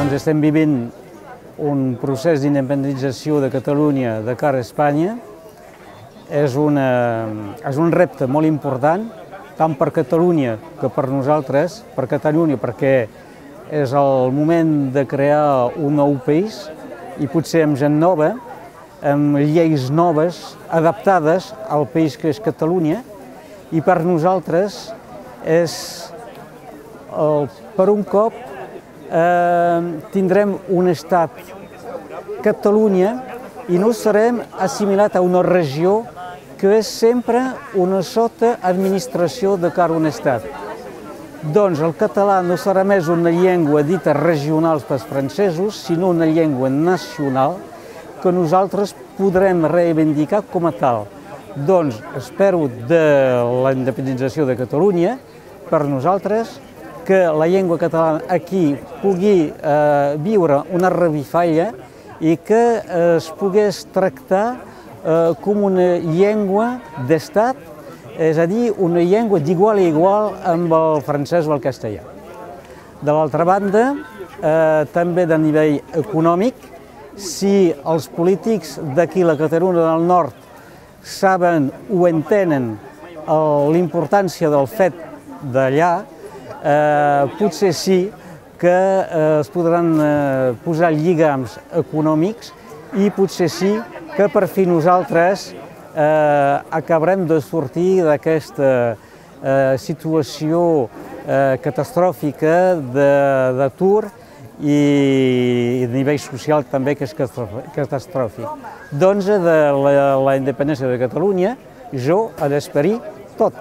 Doncs estem vivint un procés d'independentització de Catalunya de cara a Espanya. És un repte molt important, tant per Catalunya que per nosaltres, per Catalunya perquè és el moment de crear un nou país i potser amb gent nova, amb lleis noves, adaptades al país que és Catalunya, i per nosaltres és, per un cop, tindrem un estat Catalunya i no serem assimilat a una regió que és sempre una sota administració de cara a un estat. Doncs el català no serà més una llengua dita regional pels francesos, sinó una llengua nacional que nosaltres podrem reivindicar com a tal. Doncs espero de la independentització de Catalunya, per nosaltres, que la llengua catalana aquí pugui viure una revifalla i que es pogués tractar com una llengua d'estat, és a dir, una llengua d'igual a igual amb el francès o el castellà. De l'altra banda, també de nivell econòmic, si els polítics d'aquí, la Catalunya del Nord, saben o entenen l'importància del fet d'allà, potser sí que es podran posar lligams econòmics i potser sí que per fi nosaltres acabarem de sortir d'aquesta situació catastròfica d'atur i a nivell social també que és catastròfic. Doncs de la independència de Catalunya jo ha d'esperir tot.